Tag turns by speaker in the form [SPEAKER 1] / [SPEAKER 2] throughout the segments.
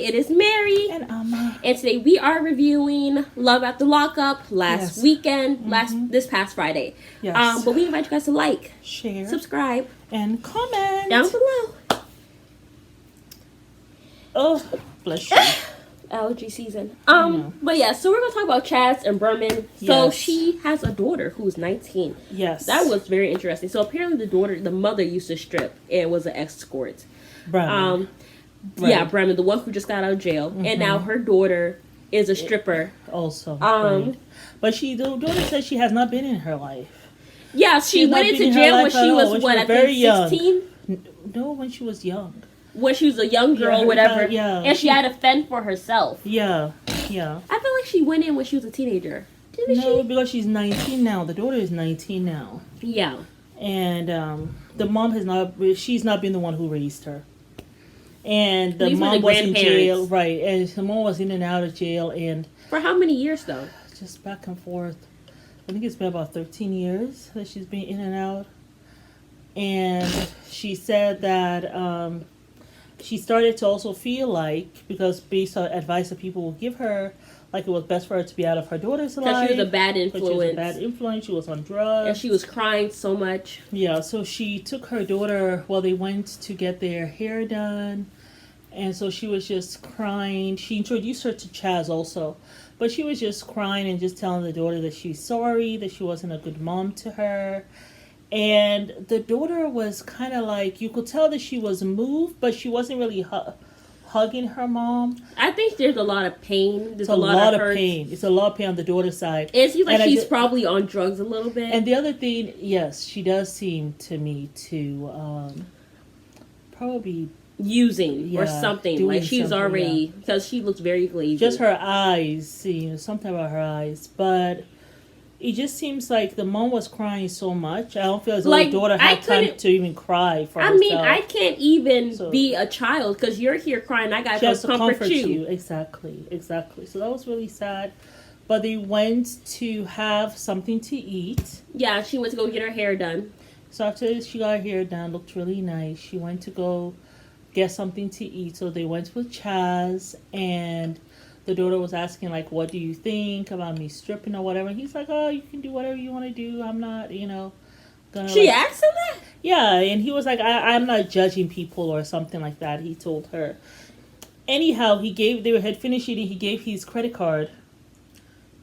[SPEAKER 1] it is Mary.
[SPEAKER 2] And Amma.
[SPEAKER 1] And today we are reviewing Love at the Lockup weekend, this past Friday.
[SPEAKER 2] Yes.
[SPEAKER 1] But we invite you guys to like,
[SPEAKER 2] share,
[SPEAKER 1] subscribe,
[SPEAKER 2] and comment
[SPEAKER 1] down below.
[SPEAKER 2] Oh, bless you.
[SPEAKER 1] Allergy season. But yeah, so we're gonna talk about Chaz and Berman. So she has a daughter who's 19.
[SPEAKER 2] Yes.
[SPEAKER 1] That was very interesting. So apparently the mother used to strip and was an escort.
[SPEAKER 2] Bremen.
[SPEAKER 1] Yeah, Bremen, the one who just got out of jail. And now her daughter is a stripper.
[SPEAKER 2] Also. But the daughter says she has not been in her life.
[SPEAKER 1] Yeah, she went into jail when she was, I think 16?
[SPEAKER 2] No, when she was young.
[SPEAKER 1] When she was a young girl, whatever. And she had to fend for herself.
[SPEAKER 2] Yeah.
[SPEAKER 1] I feel like she went in when she was a teenager. Didn't she?
[SPEAKER 2] No, because she's 19 now. The daughter is 19 now.
[SPEAKER 1] Yeah.
[SPEAKER 2] And the mom she's not been the one who raised her. And the mom was in jail. Right. And the mom was in and out of jail. And
[SPEAKER 1] for how many years, though?
[SPEAKER 2] Just back and forth. I think it's been about 13 years that she's been in and out. And she said that she started to also feel like, because based on advice that people will give her, like it was best for her to be out of her daughter's life.
[SPEAKER 1] Because she was a bad influence.
[SPEAKER 2] She was on drugs.
[SPEAKER 1] And she was crying so much.
[SPEAKER 2] Yeah, so she took her daughter, they went to get their hair done. And so she was just crying. She introduced her to Chaz also. But she was just crying and just telling the daughter that she's sorry, that she wasn't a good mom to her. And the daughter was kind of like, you could tell that she was moved, but she wasn't really hugging her mom.
[SPEAKER 1] I think there's a lot of pain. There's
[SPEAKER 2] a lot of pain. It's a lot of pain on the daughter's side.
[SPEAKER 1] It seems like she's probably on drugs a little bit.
[SPEAKER 2] And the other thing, yes, she does seem to me to probably
[SPEAKER 1] using or something. Like she's already, because she looks very lazy.
[SPEAKER 2] Just her eyes, something about her eyes. But it just seems like the mom was crying so much. I don't feel as though the daughter had time to even cry for herself.
[SPEAKER 1] I mean, I can't even be a child because you're here crying. I got to comfort you.
[SPEAKER 2] Exactly. So that was really sad. But they went to have something to eat.
[SPEAKER 1] Yeah, she went to go get her hair done.
[SPEAKER 2] So after she got her hair done, looked really nice. She went to go get something to eat. So they went with Chaz, and the daughter was asking, like, what do you think about me stripping or whatever? And he's like, oh, you can do whatever you want to do. I'm not, gonna... She
[SPEAKER 1] asked him that?
[SPEAKER 2] Yeah, and he was like, I'm not judging people or something like that, he told her. Anyhow, they had finished eating. He gave his credit card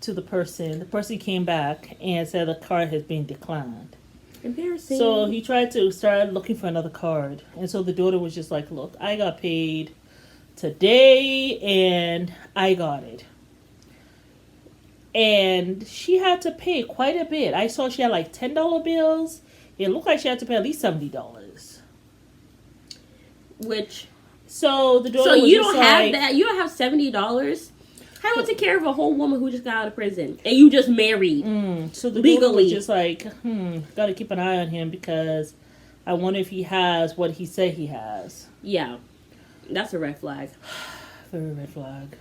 [SPEAKER 2] to the person. The person came back and said the card has been declined.
[SPEAKER 1] Embarrassing.
[SPEAKER 2] So he tried to start looking for another card. And so the daughter was just like, look, I got paid today and I got it. And she had to pay quite a bit. I saw she had like $10 bills. It looked like she had to pay at least $70. So the daughter was
[SPEAKER 1] you don't have that? You don't have $70? How do you take care of a whole woman who just got out of prison and you just married?
[SPEAKER 2] So the daughter was just like, gotta keep an eye on him because I wonder if he has what he said he has.
[SPEAKER 1] Yeah. That's a red flag.
[SPEAKER 2] Very red flag.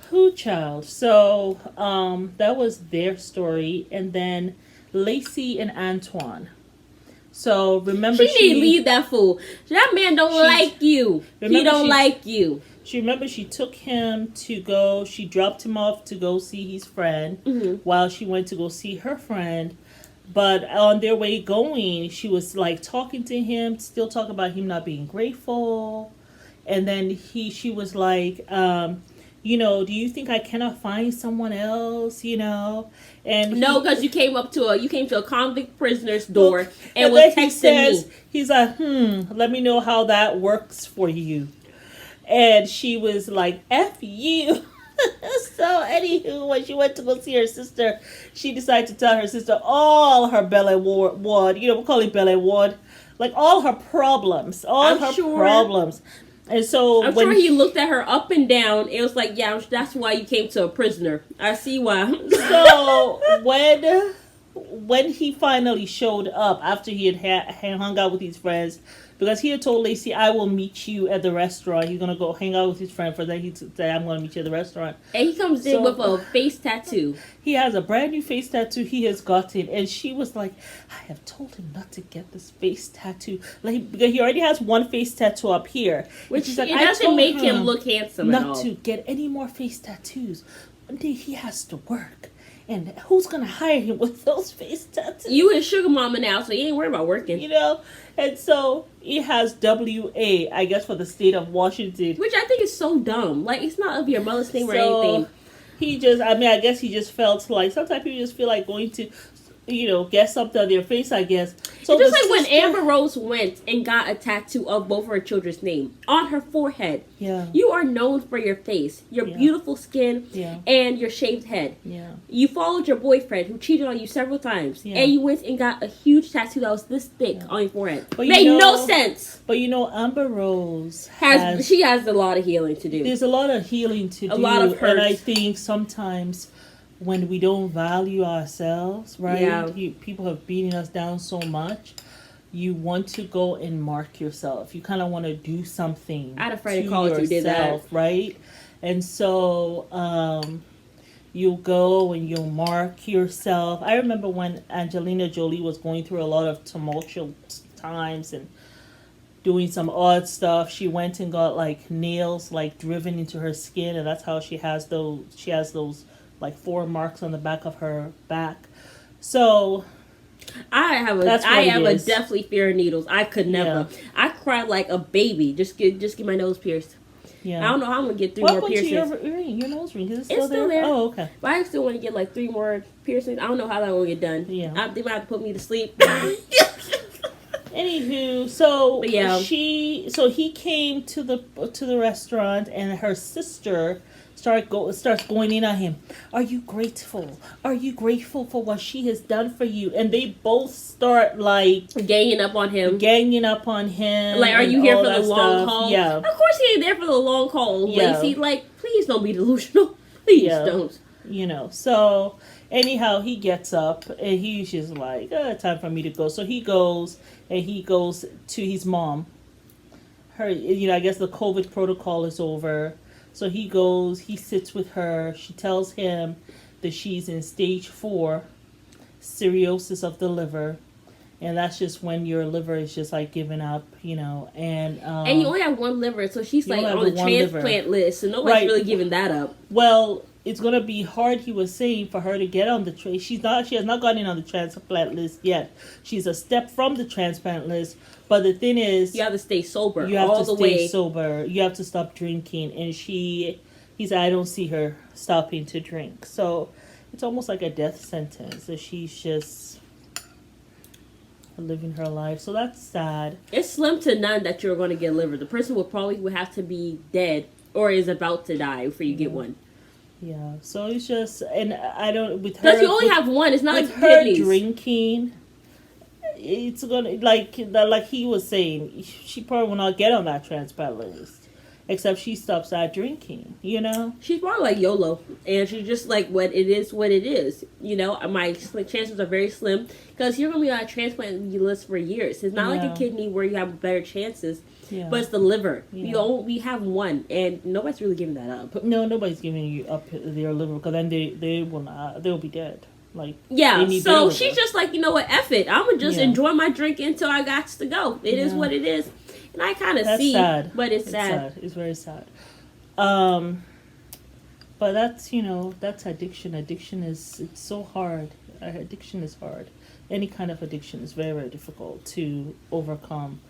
[SPEAKER 2] Who child? So, that was their story. And then Lacey and Antoine. So, remember
[SPEAKER 1] she didn't leave that fool. That man don't like you. He don't like you.
[SPEAKER 2] She took him to go, she dropped him off to go see his friend while she went to go see her friend. But on their way going, she was like talking to him, still talking about him not being grateful. And then she was like, do you think I cannot find someone else, And
[SPEAKER 1] no, because you came to a convict prisoner's door and was texting me.
[SPEAKER 2] He's like, let me know how that works for you. And she was like, F you. So, anywho, when she went to go see her sister, she decided to tell her sister all her belly ward. We call it belly ward. Like, all her problems. Problems. And so
[SPEAKER 1] I'm sure he looked at her up and down. It was like, yeah, that's why you came to a prisoner. I see why.
[SPEAKER 2] So, when he finally showed up, after he had hung out with his friends, because he had told Lacey, I will meet you at the restaurant. He's going to go hang out with his friend for that. He said, I'm going to meet you at the restaurant.
[SPEAKER 1] And he comes in with a face tattoo.
[SPEAKER 2] He has a brand new face tattoo he has gotten. And she was like, I have told him not to get this face tattoo. Like, because he already has one face tattoo up here.
[SPEAKER 1] Which
[SPEAKER 2] she's like,
[SPEAKER 1] it doesn't make him look handsome at all.
[SPEAKER 2] Not to get any more face tattoos. One day he has to work. And who's going to hire him with those face tattoos?
[SPEAKER 1] You his sugar mama now, so you ain't worried about working.
[SPEAKER 2] You know? And so he has WA, I guess, for the state of Washington.
[SPEAKER 1] Which I think is so dumb. Like, it's not of your mother's name or anything.
[SPEAKER 2] He just, I mean, I guess he just felt like, sometimes people just feel like going to, you know, get something on their face, I guess. So
[SPEAKER 1] it's just like when Amber Rose went and got a tattoo of both her children's name on her forehead.
[SPEAKER 2] Yeah.
[SPEAKER 1] You are known for your face, your beautiful skin, and your shaved head.
[SPEAKER 2] Yeah.
[SPEAKER 1] You followed your boyfriend who cheated on you several times,
[SPEAKER 2] yeah.
[SPEAKER 1] and you went and got a huge tattoo that was this thick on your forehead.
[SPEAKER 2] But
[SPEAKER 1] Made no sense.
[SPEAKER 2] But you know, Amber Rose
[SPEAKER 1] she has a lot of healing to do.
[SPEAKER 2] There's a lot of healing to do.
[SPEAKER 1] A lot of hurt.
[SPEAKER 2] And I think sometimes when we don't value ourselves, right?
[SPEAKER 1] Yeah.
[SPEAKER 2] People have beaten us down so much. You want to go and mark yourself. You kind of want to do something.
[SPEAKER 1] I had a friend in college who did that.
[SPEAKER 2] Right? And so you'll go and you'll mark yourself. I remember when Angelina Jolie was going through a lot of tumultuous times and doing some odd stuff. She went and got like nails like driven into her skin, and that's how she has those like 4 marks on the back of her back. So
[SPEAKER 1] I have a deathly fear of needles. I could never. Yeah. I cried like a baby. Just get my nose pierced. Yeah. I don't know how I'm gonna get 3 more piercings.
[SPEAKER 2] What happened to your nose ring? Is it still there? Oh, okay.
[SPEAKER 1] But I still want to get like 3 more piercings. I don't know how that will get done.
[SPEAKER 2] Yeah.
[SPEAKER 1] They might have to put me to sleep.
[SPEAKER 2] Anywho, so
[SPEAKER 1] yeah.
[SPEAKER 2] He came to the restaurant, and her sister starts going in on him. Are you grateful? Are you grateful for what she has done for you? And they both start like
[SPEAKER 1] ganging up on him.
[SPEAKER 2] Like,
[SPEAKER 1] are you here for the long haul?
[SPEAKER 2] Yeah.
[SPEAKER 1] Of course he ain't there for the long haul, Lacey. Like, please don't be delusional. Please don't.
[SPEAKER 2] You know. So anyhow, he gets up and he's just like, time for me to go. So he goes and he goes to his mom. I guess the COVID protocol is over. So he goes, he sits with her. She tells him that she's in stage 4 cirrhosis of the liver. And that's just when your liver is just like giving up, you know. And
[SPEAKER 1] you only have 1 liver, so she's like on the transplant list. So nobody's really giving that up.
[SPEAKER 2] Well, it's going to be hard, he was saying, for her to get on the she has not gotten on the transplant list yet. She's a step from the transplant list. But the thing is,
[SPEAKER 1] you have to stay sober.
[SPEAKER 2] You have to stay sober. You have to stop drinking. And he said, I don't see her stopping to drink. So it's almost like a death sentence. So she's just living her life. So that's sad.
[SPEAKER 1] It's slim to none that you're going to get liver. The person would have to be dead or is about to die before you get one.
[SPEAKER 2] Yeah. So it's just, and I don't, with her.
[SPEAKER 1] Because you only have one. It's not like
[SPEAKER 2] her drinking. It's gonna like he was saying, she probably will not get on that transplant list, except she stops at drinking. You know,
[SPEAKER 1] she's probably like YOLO, and she's just like, what it is. You know, my chances are very slim because you're gonna be on a transplant list for years. It's not like a kidney where you have better chances, but it's the liver. Yeah. We have one, and nobody's really giving that up.
[SPEAKER 2] No, nobody's giving you up their liver because then they will not. They'll be dead. Like,
[SPEAKER 1] so she's just like, you know what, F it. I'm gonna just enjoy my drink until I got to go. It is what it is, and I kind of see,
[SPEAKER 2] sad.
[SPEAKER 1] But it's sad.
[SPEAKER 2] It's very sad. But that's that's addiction. It's so hard. Addiction is hard. Any kind of addiction is very, very difficult to overcome.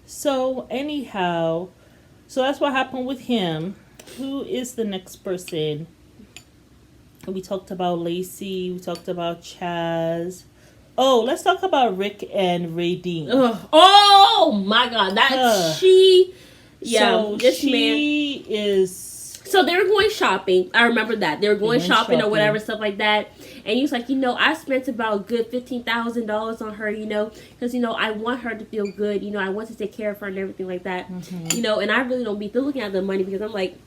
[SPEAKER 2] So anyhow, so that's what happened with him. Who is the next person? We talked about Lacey. We talked about Chaz. Oh, let's talk about Rick and Radine.
[SPEAKER 1] Oh my God, that's she. Yeah,
[SPEAKER 2] so
[SPEAKER 1] this man
[SPEAKER 2] is.
[SPEAKER 1] So they were going shopping. I remember that they were going shopping or whatever, stuff like that. And he was like, I spent about a good $15,000 on her, because I want her to feel good. I want to take care of her and everything like that. Mm-hmm. And I really don't be looking at the money because I'm like,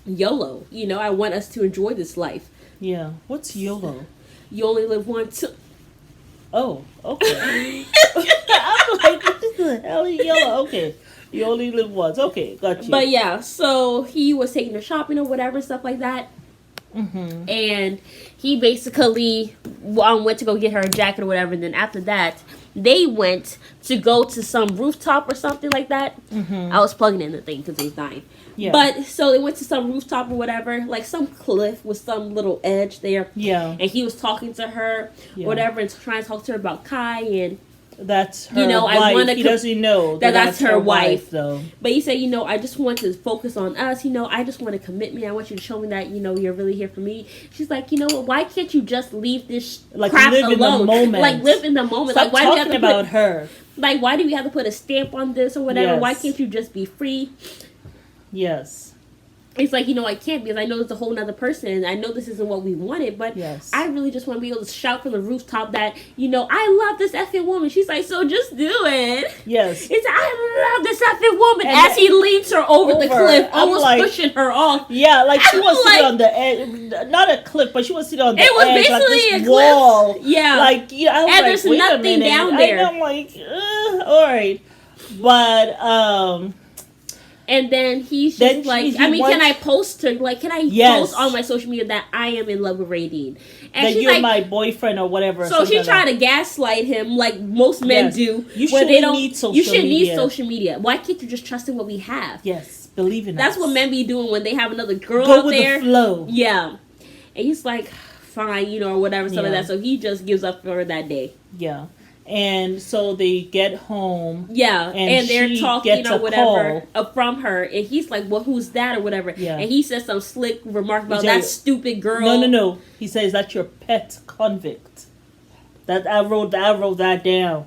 [SPEAKER 1] YOLO. I want us to enjoy this life.
[SPEAKER 2] Yeah. What's YOLO?
[SPEAKER 1] You only live once.
[SPEAKER 2] Oh, okay. I'm like, what the hell is yellow? Okay. You only live once. Okay, got you.
[SPEAKER 1] But yeah, so he was taking her shopping or whatever, stuff like that.
[SPEAKER 2] Mm-hmm.
[SPEAKER 1] And he basically went to go get her a jacket or whatever. And then after that, they went to go to some rooftop or something like that.
[SPEAKER 2] Mm-hmm.
[SPEAKER 1] I was plugging in the thing because he's dying.
[SPEAKER 2] Yeah.
[SPEAKER 1] But so they went to some rooftop or whatever, like some cliff with some little edge there.
[SPEAKER 2] Yeah.
[SPEAKER 1] And he was talking to her, whatever, and trying to talk to her about Kai and.
[SPEAKER 2] That's her
[SPEAKER 1] I
[SPEAKER 2] wife.
[SPEAKER 1] want to.
[SPEAKER 2] He doesn't know
[SPEAKER 1] that that's her wife,
[SPEAKER 2] though.
[SPEAKER 1] But he said, I just want to focus on us. I just want to commit me. I want you to show me that, you're really here for me. She's like, what? Why can't you just leave this crap
[SPEAKER 2] live
[SPEAKER 1] alone?
[SPEAKER 2] In the moment.
[SPEAKER 1] Like live in the moment.
[SPEAKER 2] Stop
[SPEAKER 1] like why
[SPEAKER 2] talking
[SPEAKER 1] do you have to
[SPEAKER 2] about her?
[SPEAKER 1] Like why do we have to put a stamp on this or whatever?
[SPEAKER 2] Yes.
[SPEAKER 1] Why can't you just be free?
[SPEAKER 2] Yes.
[SPEAKER 1] It's like, I can't because I know it's a whole nother person. And I know this isn't what we wanted, but
[SPEAKER 2] yes.
[SPEAKER 1] I really just want to be able to shout from the rooftop that, I love this effing woman. She's like, so just do it.
[SPEAKER 2] Yes.
[SPEAKER 1] It's, I love this effing woman. And as he leads her over the cliff, almost pushing her off.
[SPEAKER 2] Yeah, like she was sitting on the edge. Not a cliff, but she was sitting on the edge.
[SPEAKER 1] It was basically
[SPEAKER 2] like this
[SPEAKER 1] a cliff.
[SPEAKER 2] wall.
[SPEAKER 1] Yeah.
[SPEAKER 2] Like, I was
[SPEAKER 1] and
[SPEAKER 2] like,
[SPEAKER 1] there's nothing down there.
[SPEAKER 2] And I'm like, all right. But,
[SPEAKER 1] and then he's just can I post her? Like, can I post on my social media that I am in love with Radine? And
[SPEAKER 2] that
[SPEAKER 1] she's
[SPEAKER 2] you're
[SPEAKER 1] like,
[SPEAKER 2] my boyfriend or whatever.
[SPEAKER 1] So she tried to gaslight him like most men do.
[SPEAKER 2] You shouldn't need social media.
[SPEAKER 1] You shouldn't need social media. Why can't you just trust in what we have?
[SPEAKER 2] Yes, believe in
[SPEAKER 1] That's
[SPEAKER 2] us.
[SPEAKER 1] what men be doing when they have another girl
[SPEAKER 2] Go
[SPEAKER 1] out
[SPEAKER 2] with
[SPEAKER 1] there.
[SPEAKER 2] The flow.
[SPEAKER 1] Yeah. And he's like, fine, or whatever, stuff like that. So he just gives up for her that day.
[SPEAKER 2] Yeah. And so they get home.
[SPEAKER 1] Yeah, and they're talking or whatever from her. And he's like, well, who's that or whatever. Yeah. And he says some slick remark about that stupid girl.
[SPEAKER 2] No. He says, that's your pet convict. That I wrote that down.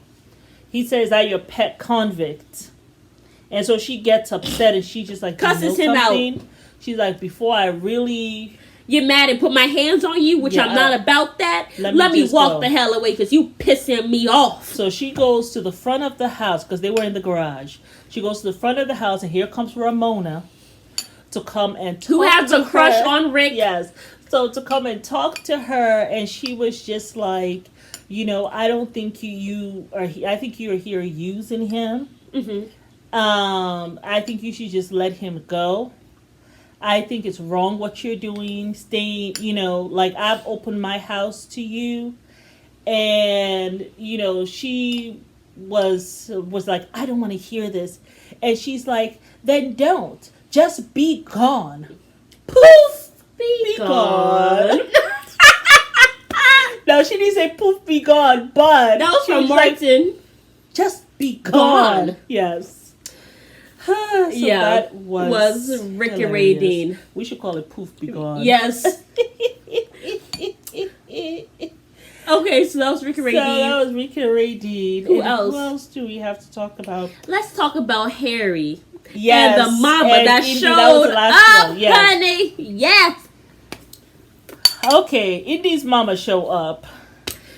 [SPEAKER 2] He says that your pet convict. And so she gets upset and she just like
[SPEAKER 1] cusses him out.
[SPEAKER 2] She's like, before I really
[SPEAKER 1] get mad and put my hands on you, which I'm not about that. Let me walk the hell away because you pissing me off.
[SPEAKER 2] So she goes to the front of the house because they were in the garage. She goes to the front of the house and here comes Ramona to come and talk
[SPEAKER 1] who has a crush on Rick.
[SPEAKER 2] Yes. So to come and talk to her, and she was just like, I don't think you are. I think you are here using him.
[SPEAKER 1] Mm-hmm.
[SPEAKER 2] I think you should just let him go. I think it's wrong what you're doing, staying, like I've opened my house to you. And, she was like, I don't want to hear this. And she's like, then don't. Just be gone. Poof, be gone. No, she didn't say poof, be gone, but
[SPEAKER 1] that was from Martin.
[SPEAKER 2] Like, just be gone. Yes. So that was
[SPEAKER 1] Rick and Radine.
[SPEAKER 2] We should call it Poof Be Gone.
[SPEAKER 1] Yes. Okay, so that was Rick and Radine.
[SPEAKER 2] Who else do we have to talk about?
[SPEAKER 1] Let's talk about Harry.
[SPEAKER 2] Yes.
[SPEAKER 1] And the mama that showed up, honey. Yes.
[SPEAKER 2] Okay, Indy's mama show up.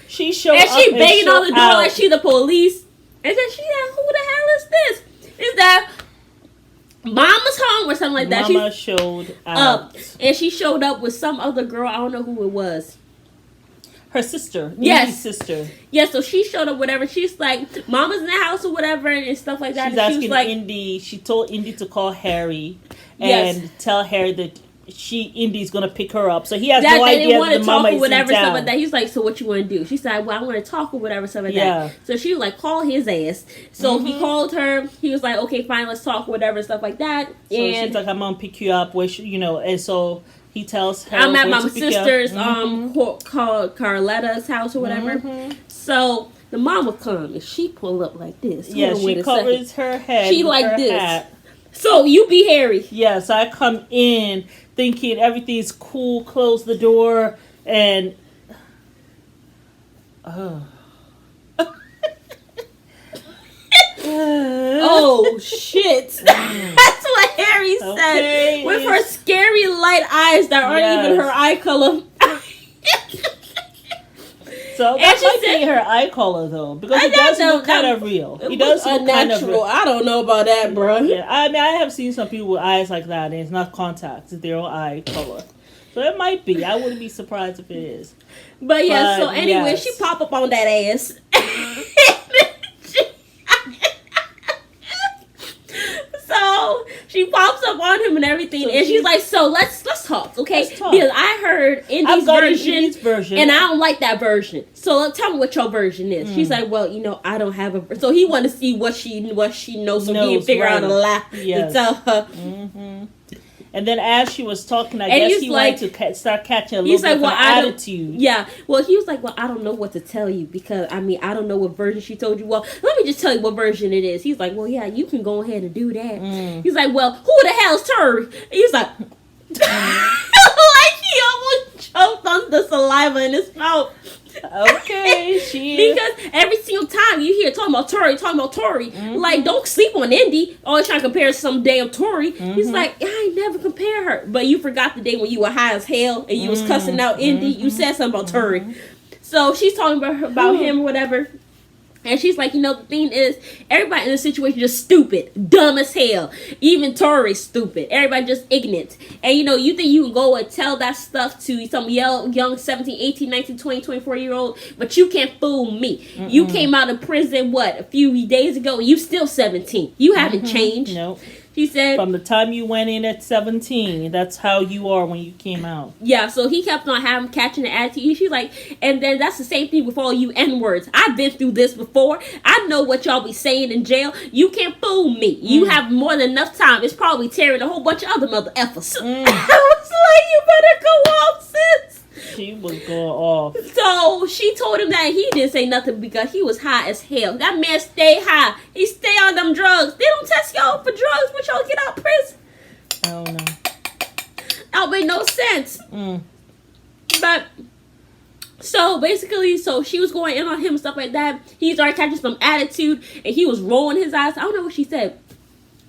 [SPEAKER 2] She showed up
[SPEAKER 1] and she banging on the door like she the police. And then she like, who the hell is this? Is that Mama's home or something like that?
[SPEAKER 2] Mama showed up.
[SPEAKER 1] And she showed up with some other girl. I don't know who it was.
[SPEAKER 2] Her sister.
[SPEAKER 1] Yes.
[SPEAKER 2] Indy's sister.
[SPEAKER 1] Yeah, so she showed up, whatever. She's like, Mama's in the house or whatever and stuff like that.
[SPEAKER 2] She's
[SPEAKER 1] and
[SPEAKER 2] asking
[SPEAKER 1] she was like,
[SPEAKER 2] Indy. She told Indy to call Harry and tell Harry that Indy's gonna pick her up. So he has no idea that the mama is in town.
[SPEAKER 1] Whatever stuff like that. He's like, so what you want to do? She said, well, I want to talk or whatever stuff like that. So she was like, call his ass. So he called her. He was like, okay, fine, let's talk, whatever stuff like that.
[SPEAKER 2] So and she's like, I'm gonna pick you up. And so he tells her,
[SPEAKER 1] I'm at my sister's called Carletta's house or whatever. So the mama comes and she pull up like this.
[SPEAKER 2] Yeah, she covers her head.
[SPEAKER 1] She like this.
[SPEAKER 2] Hat.
[SPEAKER 1] So you be Harry.
[SPEAKER 2] Yes, I come in thinking everything's cool, close the door, and
[SPEAKER 1] oh shit. That's what Harry said. With her scary light eyes that aren't even her eye color.
[SPEAKER 2] So that might be her eye color though, because it does look kind of real. It does look kind of real.
[SPEAKER 1] I don't know about that, bro.
[SPEAKER 2] Yeah, I mean, I have seen some people with eyes like that, and it's not contacts; it's their own eye color. So it might be. I wouldn't be surprised if it is.
[SPEAKER 1] But yeah, so anyway,
[SPEAKER 2] yes.
[SPEAKER 1] she pop up on that ass. So she pops up on him and everything, and she's like, "So let's talk, okay?
[SPEAKER 2] Let's talk.
[SPEAKER 1] Because I heard Indy's version, and I don't like that version. So tell me what your version is." She's like, "Well, I don't have a." So he wanted to see what she knows, so he can figure out a lie to tell her.
[SPEAKER 2] Mm-hmm. And then as she was talking, I guess he wanted to start catching a little bit of an attitude.
[SPEAKER 1] Yeah. Well, he was like, "Well, I don't know what to tell you because, I don't know what version she told you. Well, let me just tell you what version it is." He's like, "Well, yeah, you can go ahead and do that." He's like, "Well, who the hell's Terry?" He's like, like he almost choked on the saliva in his mouth.
[SPEAKER 2] Okay,
[SPEAKER 1] because every single time you hear talking about Tori, like, don't sleep on Indy. Always trying to compare some damn Tori. He's like, I ain't never compare her. But you forgot the day when you were high as hell and you was cussing out Indy. You said something about Tori. So she's talking about him or whatever. And she's like, the thing is, everybody in this situation just stupid, dumb as hell. Even Tori's stupid. Everybody just ignorant. And, you think you can go and tell that stuff to some young 17, 18, 19, 20, 24-year-old, but you can't fool me. You came out of prison, a few days ago, and you still 17. You haven't changed.
[SPEAKER 2] Nope.
[SPEAKER 1] She said,
[SPEAKER 2] from the time you went in at 17, that's how you are when you came out.
[SPEAKER 1] Yeah, so he kept on catching the attitude. She's like, and then that's the same thing with all you N-words. I've been through this before. I know what y'all be saying in jail. You can't fool me. You have more than enough time. It's probably Terry and a whole bunch of other mother effers. I was like, you better go off, sis.
[SPEAKER 2] She was going off.
[SPEAKER 1] So she told him that he didn't say nothing because he was high as hell. That man stay high. He stay on them drugs. They don't test y'all for drugs when y'all get out of prison.
[SPEAKER 2] I don't know.
[SPEAKER 1] That don't make no sense. But so basically, she was going in on him and stuff like that. He started catching some attitude and he was rolling his eyes. I don't know what she said.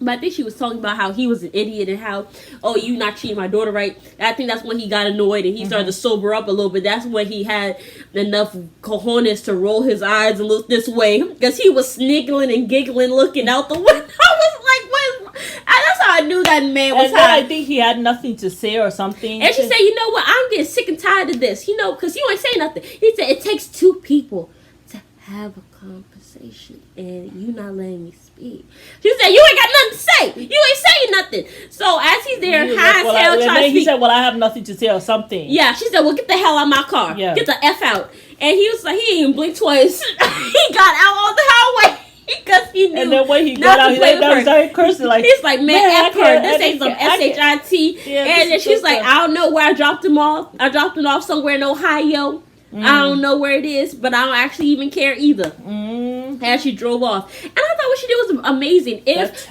[SPEAKER 1] But I think she was talking about how he was an idiot and how, you not treating my daughter right. I think that's when he got annoyed and he started to sober up a little bit. That's when he had enough cojones to roll his eyes and look this way. Because he was sniggling and giggling looking out the window. I was like, what? That's how I knew that man was high.
[SPEAKER 2] I think he had nothing to say or something.
[SPEAKER 1] And she said, you know what? I'm getting sick and tired of this. Because you ain't saying nothing. He said, it takes two people to have a conversation. And you not letting me speak. She said, you ain't got nothing to say. You ain't saying nothing. So as he's there, high as hell, trying to speak.
[SPEAKER 2] He said, well, I have nothing to say or something.
[SPEAKER 1] Yeah, she said, well, get the hell out of my car. Yeah. Get the F out. And he was like, he didn't even blink twice. He got out on the highway. Because he knew.
[SPEAKER 2] And then when he got out, he started cursing like,
[SPEAKER 1] he's like, man, F her. This ain't some S-H-I-T.
[SPEAKER 2] Yeah,
[SPEAKER 1] and then she's like, I don't know where I dropped him off. I dropped him off somewhere in Ohio. I don't know where it is, but I don't actually even care either. And she drove off, and I thought what she did was amazing. If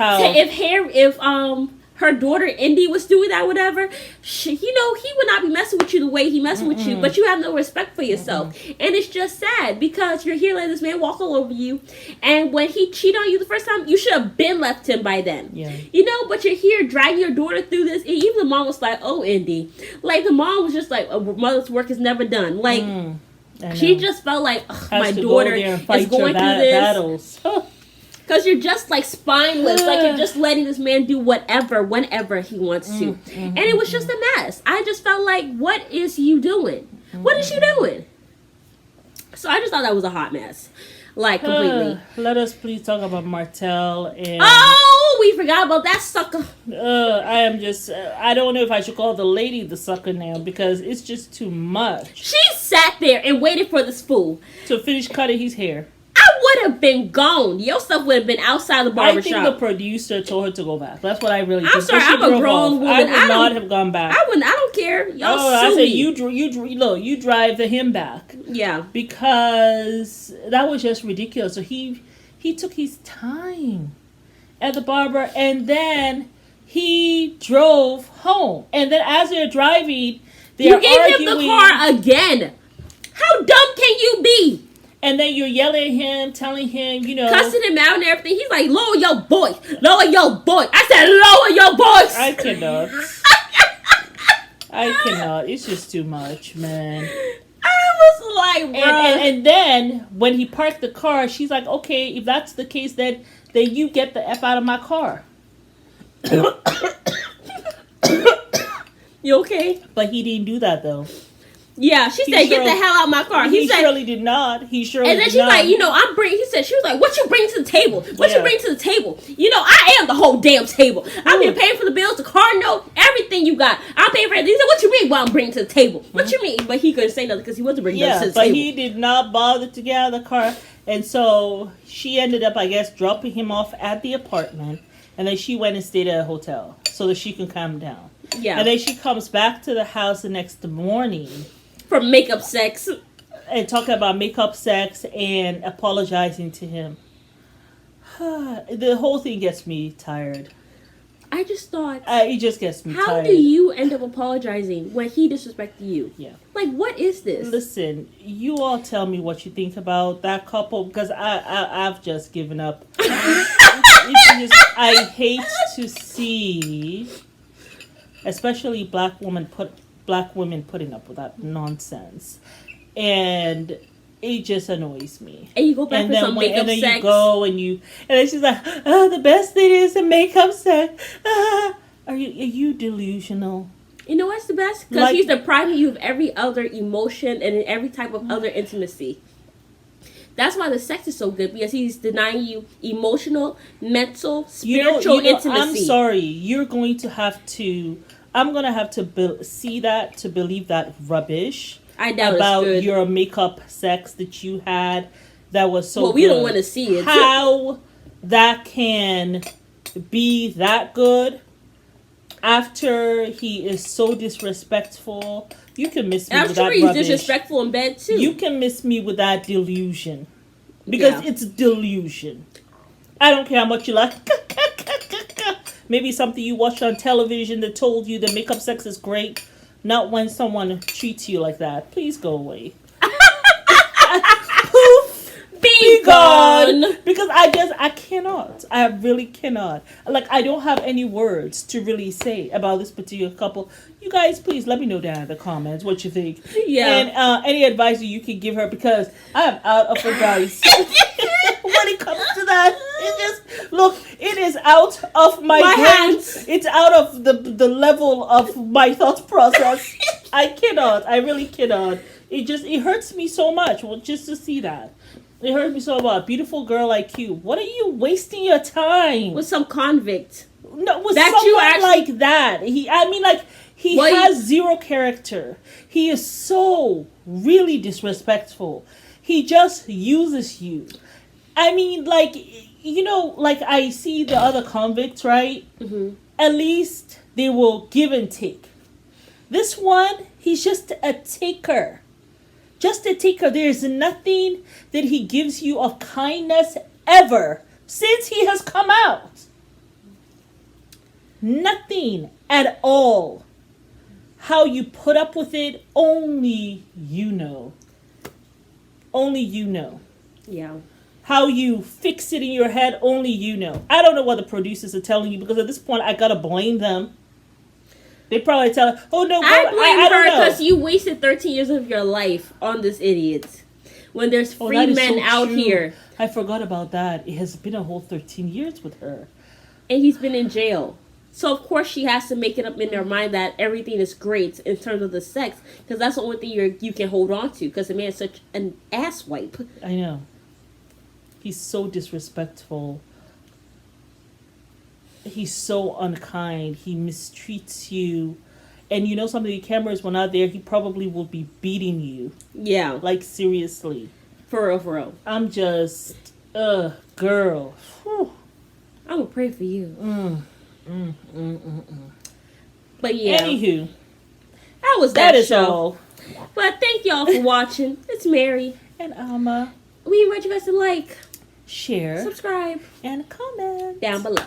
[SPEAKER 1] her daughter Indy was doing that, whatever, he would not be messing with you the way he messing with you. But you have no respect for yourself, and it's just sad because you're here letting this man walk all over you, and when he cheated on you the first time, you should have been left him by then.
[SPEAKER 2] Yeah.
[SPEAKER 1] But you're here dragging your daughter through this, and even the mom was like, "Oh, Indy," like the mom was just like, "A mother's work is never done." Like she just felt like my daughter is going through this. Battles. Because you're just like spineless. Like you're just letting this man do whatever, whenever he wants to. And it was just a mess. I just felt like, what is you doing? What is you doing? So I just thought that was a hot mess. Like, completely.
[SPEAKER 2] Let us please talk about Martell and...
[SPEAKER 1] Oh, we forgot about that sucker.
[SPEAKER 2] I don't know if I should call the lady the sucker now because it's just too much.
[SPEAKER 1] She sat there and waited for this fool
[SPEAKER 2] to finish cutting his hair.
[SPEAKER 1] I would have been gone. Your stuff would have been outside the barbershop.
[SPEAKER 2] I think the producer told her to go back. That's what I really think.
[SPEAKER 1] I'm sorry, I'm a grown woman.
[SPEAKER 2] I would not have gone back.
[SPEAKER 1] I don't care. Y'all sue me.
[SPEAKER 2] You drive him back.
[SPEAKER 1] Yeah.
[SPEAKER 2] Because that was just ridiculous. So he took his time at the barber and then he drove home. And then as they're driving,
[SPEAKER 1] you gave him the car again. How dumb can you be?
[SPEAKER 2] And then you're yelling at him, telling him,
[SPEAKER 1] cussing him out and everything. He's like, lower your voice. Lower your voice. I said, lower your voice.
[SPEAKER 2] I cannot. I cannot. It's just too much, man.
[SPEAKER 1] I was like, bro.
[SPEAKER 2] And then when he parked the car, she's like, okay, if that's the case, then you get the F out of my car.
[SPEAKER 1] You okay?
[SPEAKER 2] But he didn't do that though.
[SPEAKER 1] Yeah, she said, "Get the hell out of my car."
[SPEAKER 2] He
[SPEAKER 1] said,
[SPEAKER 2] surely did not. He surely
[SPEAKER 1] and then
[SPEAKER 2] did
[SPEAKER 1] she's
[SPEAKER 2] not.
[SPEAKER 1] like, I'm bringing. He said, she was like, "What you bring to the table? What you bring to the table? I am the whole damn table. I'm here paying for the bills, the car note, everything you got. I'm paying for everything." He said, "What you mean? What I'm bringing to the table? What you mean?" But he couldn't say nothing because he wasn't bringing nothing to the table.
[SPEAKER 2] But he did not bother to get out of the car, and so she ended up, I guess, dropping him off at the apartment, and then she went and stayed at a hotel so that she can calm down.
[SPEAKER 1] Yeah,
[SPEAKER 2] and then she comes back to the house the next morning.
[SPEAKER 1] For makeup sex.
[SPEAKER 2] And talking about makeup sex and apologizing to him. The whole thing gets me tired.
[SPEAKER 1] I just thought...
[SPEAKER 2] it just gets me tired.
[SPEAKER 1] How do you end up apologizing when he disrespected you?
[SPEAKER 2] Yeah.
[SPEAKER 1] Like, what is this?
[SPEAKER 2] Listen, you all tell me what you think about that couple, because I've just given up. I hate to see, especially black women putting up with that nonsense, and it just annoys me.
[SPEAKER 1] And you go back to some makeup sex.
[SPEAKER 2] And then you go and then she's like, "Oh, the best thing is the makeup sex." Are you delusional?
[SPEAKER 1] You know what's the best? Because he's depriving you of every other emotion and every type of other intimacy. That's why the sex is so good, because he's denying you emotional, mental, spiritual intimacy.
[SPEAKER 2] I'm sorry. You're going to have to... I'm going to have to see that to believe that rubbish.
[SPEAKER 1] I doubt
[SPEAKER 2] about
[SPEAKER 1] it's good.
[SPEAKER 2] Your makeup sex that you had that was so
[SPEAKER 1] well, we
[SPEAKER 2] good.
[SPEAKER 1] don't want to see it.
[SPEAKER 2] How that can be that good after he is so disrespectful. You can miss me with that rubbish. I'm sure he's
[SPEAKER 1] disrespectful in bed too.
[SPEAKER 2] You can miss me with that delusion. Because it's delusion. I don't care how much you like. Maybe something you watched on television that told you that makeup sex is great. Not when someone treats you like that. Please go away. Poof! Be gone! Because I cannot. I really cannot. Like, I don't have any words to really say about this particular couple. You guys, please let me know down in the comments what you think.
[SPEAKER 1] Yeah.
[SPEAKER 2] And any advice you can give her, because I'm out of advice. When it comes to that, it is out of my hands. It's out of the level of my thought process. I cannot. I really cannot. It hurts me so much. Well, just to see that. It hurts me so much. Beautiful girl like you. What are you wasting your time?
[SPEAKER 1] With some convict.
[SPEAKER 2] No, with someone like that. He has zero character. He is so really disrespectful. He just uses you. I mean, I see the other convicts, right? Mm-hmm. At least they will give and take. This one, he's just a taker. Just a taker. There's nothing that he gives you of kindness ever since he has come out. Nothing at all. How you put up with it, only you know. Only you know.
[SPEAKER 1] Yeah.
[SPEAKER 2] How you fix it in your head, only you know. I don't know what the producers are telling you, because at this point, I gotta blame them. They probably tell her, "Oh no, girl,
[SPEAKER 1] I blame her because
[SPEAKER 2] know.
[SPEAKER 1] You wasted 13 years of your life on this idiot. When there's free men out here."
[SPEAKER 2] I forgot about that. It has been a whole 13 years with her.
[SPEAKER 1] And he's been in jail. So, of course, she has to make it up in her mind that everything is great in terms of the sex. Because that's the only thing you can hold on to. Because the man is such an asswipe.
[SPEAKER 2] I know. He's so disrespectful. He's so unkind. He mistreats you. And you know something, the cameras were not there. He probably will be beating you.
[SPEAKER 1] Yeah.
[SPEAKER 2] Like, seriously.
[SPEAKER 1] For real, for real.
[SPEAKER 2] I'm just, girl. Whew.
[SPEAKER 1] I'm going to pray for you. But yeah.
[SPEAKER 2] Anywho.
[SPEAKER 1] That is
[SPEAKER 2] show.
[SPEAKER 1] All. But thank y'all for watching. It's Mary.
[SPEAKER 2] And Alma.
[SPEAKER 1] We invite you guys to like,
[SPEAKER 2] share,
[SPEAKER 1] subscribe,
[SPEAKER 2] and comment
[SPEAKER 1] down below.